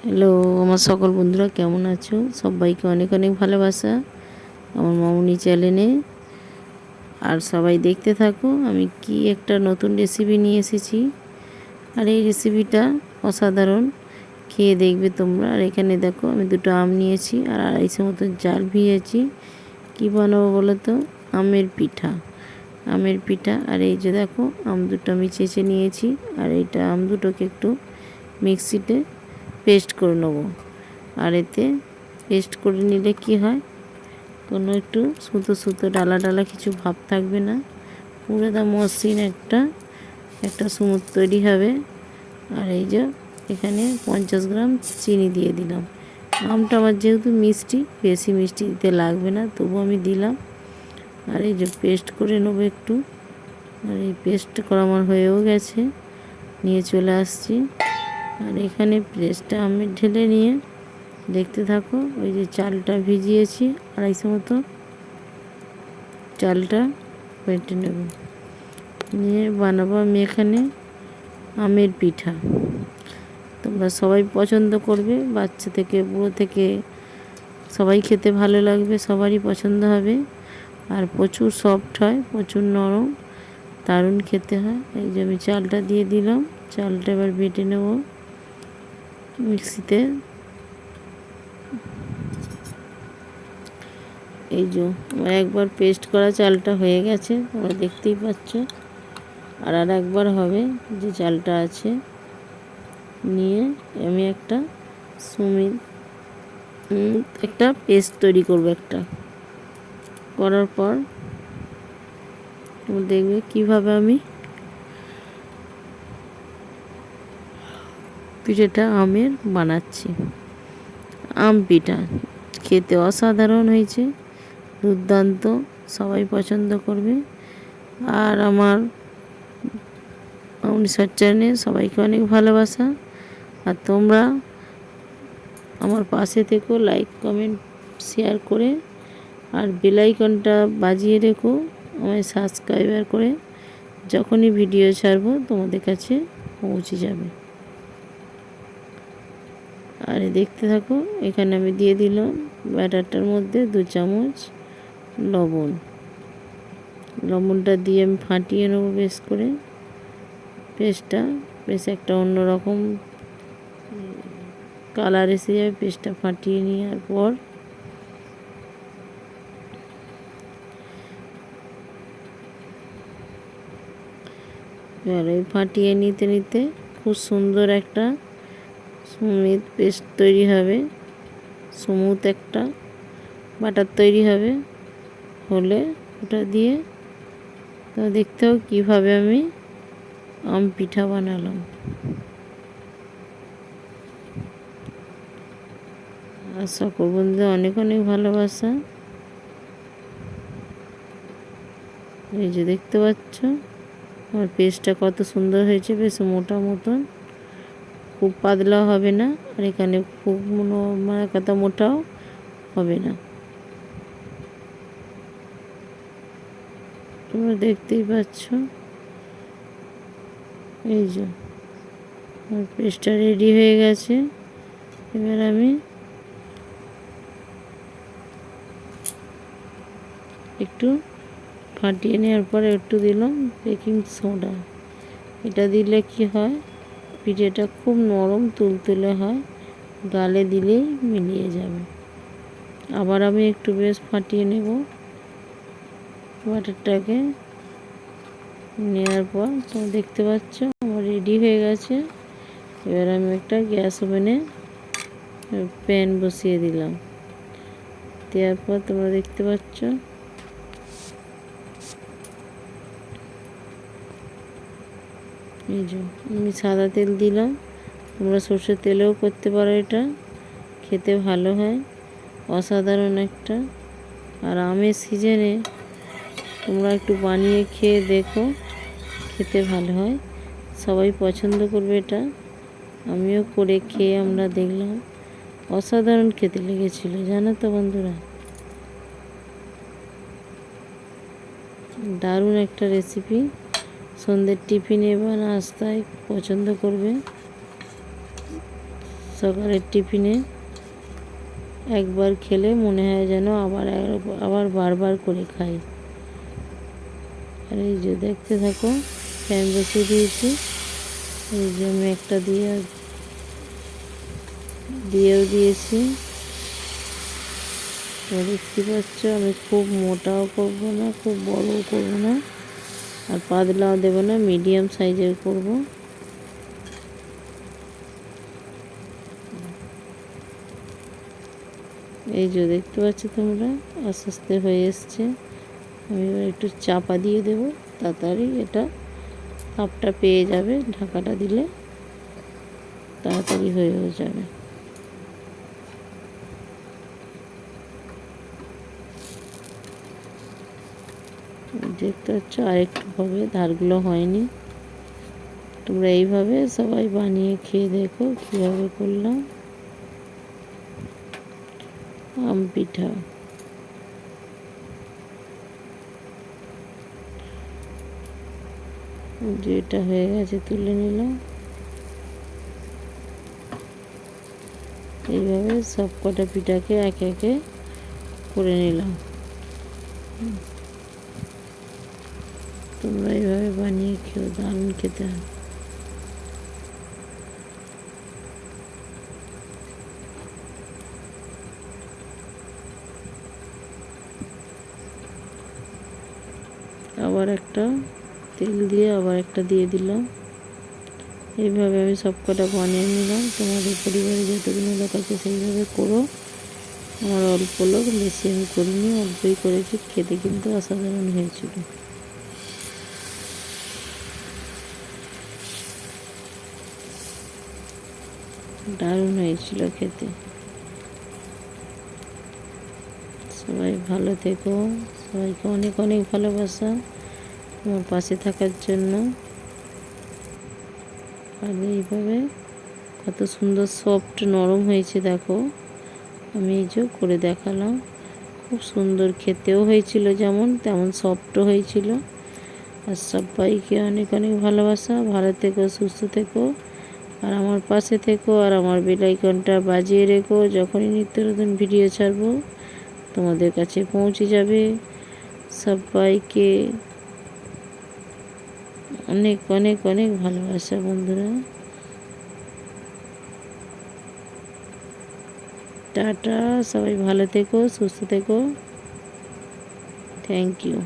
Hello আমার সকল বন্ধুরা, কেমন আছো? সবাইকে অনেক অনেক ভালোবাসা আমার মামুনি চ্যানেলে। আর সবাই দেখতে থাকো, আমি কি একটা নতুন রেসিপি নিয়ে এসেছি। আর এই রেসিপিটা অসাধারণ, খেয়ে দেখবে তোমরা। আর এখানে দেখো, আমি দুটো আম নিয়েছি আর 250 মতো চাল ভিজিয়েছি। কী বানাবো বলো তো? আমের পিঠা। আর এই যে দেখো, আম দুটো আমি চেঁচে নিয়েছি। আর এইটা আম দুটোকে একটু মিক্সিতে পেস্ট করে নেবো। আর এতে পেস্ট করে নিলে কি হয়, কোনো একটু সুতো সুতো ডালা ডালা কিছু ভাব থাকবে না, পুরো দা মসৃণ একটা স্মুথ তৈরি হবে। আর এই যে এখানে 50 গ্রাম চিনি দিয়ে দিলাম। আমটা আমার যেহেতু মিষ্টি, বেশি মিষ্টি দিতে লাগবে না, তবু আমি দিলাম। আর এই যে পেস্ট করে নেবো একটু। আর এই পেস্ট করা আমার হয়েও গেছে, নিয়ে চলে আসছি। আর এখানে পেস্টটা আমি ঢেলে নিয়ে দেখতে থাকো। ওই যে চালটা ভিজিয়েছি 250 মতো, চালটা বেটে নেব, নিয়ে বানাবো আমি এখানে আমের পিঠা। তোমরা সবাই পছন্দ করবে, বাচ্চা থেকে বুড়ো থেকে সবাই খেতে ভালো লাগবে, সবারই পছন্দ হবে। আর প্রচুর সফট হয়, প্রচুর নরম, দারুণ খেতে হয়। এই যে আমি চালটা দিয়ে দিলাম, চালটা এবার বেটে নেব মিক্সিতে। এই যে আমার একবার পেস্ট করা চালটা হয়ে গেছে, তোমরা দেখতেই পাচ্ছ। আর একবার হবে, যে চালটা আছে নিয়ে আমি একটা পেস্ট তৈরি করব। করার পর তোমরা দেখবে কিভাবে আমি পিঠাটা আমের বানাচ্ছি। আম পিঠা খেতে অসাধারণ হয়েছে, দুর্দান্ত, সবাই পছন্দ করবে। আর আমার মামুনি চ্যানেলে সবাইকে অনেক ভালোবাসা। আর তোমরা আমার পাশে থেকো, লাইক কমেন্ট শেয়ার করে। আর বেল আইকনটা বাজিয়ে রেখো, আমায় সাবস্ক্রাইবার করে, যখনই ভিডিও ছাড়বো তোমাদের কাছে পৌঁছে যাবে। আর দেখতে থাকো, এখানে আমি দিয়ে দিলাম ব্যাটারটার মধ্যে 2 চামচ লবণটা দিয়ে আমি ফাটিয়ে নেবো বেশ করে। পেস্টটা বেশ একটা অন্যরকম কালার এসে যাবে পেস্টটা ফাটিয়ে নেওয়ার পর। এবার ওই ফাটিয়ে নিতে নিতে খুব সুন্দর একটা স্মুথ পেস্ট তৈরি হবে, স্মুথ একটা বাটার তৈরি হবে। হলে ওটা দিয়ে তো দেখতে হবে কীভাবে আমি আম পিঠা বানালাম। আর সকল বন্ধুদের অনেক অনেক ভালোবাসা। এই যে দেখতে পাচ্ছ আমার পেস্টটা কত সুন্দর হয়েছে, বেশ মোটা মতন, খুব পাতলা হবে না, আর এখানে খুব মানে কত মোটাও হবে না। তোমরা দেখতেই পাচ্ছ। এই যে আমার পেস্টটা রেডি হয়ে গেছে। এবার আমি একটু ফাটিয়ে নেওয়ার পরে একটু দিলাম বেকিং সোডা। এটা দিলে কি হয়, পিঠেটা খুব নরম তুলতুলে হয়, গালে দিলেই মিলিয়ে যাবে। আবার আমি একটু বেশ ফাটিয়ে নেব বাটারটাকে। নেওয়ার পর তোমরা দেখতে পাচ্ছ আমার রেডি হয়ে গেছে। এবার আমি একটা গ্যাস ওভেনে প্যান বসিয়ে দিলাম। দেওয়ার পর তোমরা দেখতে পাচ্ছ এই যে আমি সাদা তেল দিলাম, তোমরা সর্ষের তেলেও করতে পারো, এটা খেতে ভালো হয়, অসাধারণ একটা। আর আমের সিজনে তোমরা একটু বানিয়ে খেয়ে দেখো, খেতে ভালো হয়, সবাই পছন্দ করবে এটা। আমিও করে খেয়ে আমরা দেখলাম, অসাধারণ খেতে লেগেছিল, জানো তো বন্ধুরা। দারুণ একটা রেসিপি, সন্ধ্যের টিফিনে বা নাস্তায় পছন্দ করবে সকালের টিফিনে একবার খেলে মনে হয় যেন আবার বারবার করে খাই। আর এই যে দেখতে থাকো, ফ্যান বসিয়ে দিয়েছি, এই যে আমি একটা দিয়েও দিয়েছি। দেখতে পাচ্ছ আমি খুব মোটাও করব না, খুব বড়ও করব না, আর পাতলাও দেব না, মিডিয়াম সাইজের করব। এই যে দেখতে পাচ্ছ তোমরা, আস্তে আস্তে হয়ে এসছে। আমি এবার একটু চাপা দিয়ে দেব, তাড়াতাড়ি এটা তাপটা পেয়ে যাবে, ঢাকাটা দিলে তাড়াতাড়ি হয়ে যাবে। দেখতে পাচ্ছ আর একটু হবে, ধারগুলো হয়নি। তোমরা এইভাবে সবাই বানিয়ে খেয়ে দেখো কীভাবে করলাম আম পিঠা। যেটা হয়ে গেছে তুলে নিলাম। এইভাবে সব কটা পিঠাকে একে একে করে নিলাম। তোমরা এইভাবে বানিয়ে খেও, দারুণ খেতে হয়। আবার একটা তেল দিয়ে আবার একটা দিয়ে দিলাম। এইভাবে আমি সব কটা বানিয়ে নিলাম। তোমাদের পরিবারে যতগুলো লোক আছে সেইভাবে করো। আমার অল্প লোক, বেশি আমি করিনি, অল্পই করেছি। খেতে কিন্তু অসাধারণ হয়েছিল, দারুণ হয়েছিল খেতে। সবাই ভালো থেকো, সবাইকে অনেক অনেক ভালোবাসা আমার পাশে থাকার জন্য। আর এইভাবে কত সুন্দর সফট নরম হয়েছে দেখো, আমি এই যে করে দেখালাম। খুব সুন্দর খেতেও হয়েছিল, যেমন তেমন সফটও হয়েছিল। আর সবাইকে অনেক অনেক ভালোবাসা। ভালো থেকো, সুস্থ থেকো, আর আমার পাশে থেকো, আর আমার বেল আইকনটা বাজিয়ে রেখো। যখনই নিত্য নতুন ভিডিও ছাড়বো তোমাদের কাছে পৌঁছে যাবে। সবাইকে অনেক অনেক অনেক ভালোবাসা বন্ধুরা। টাটা, সবাই ভালো থেকো, সুস্থ থেকো। Thank you.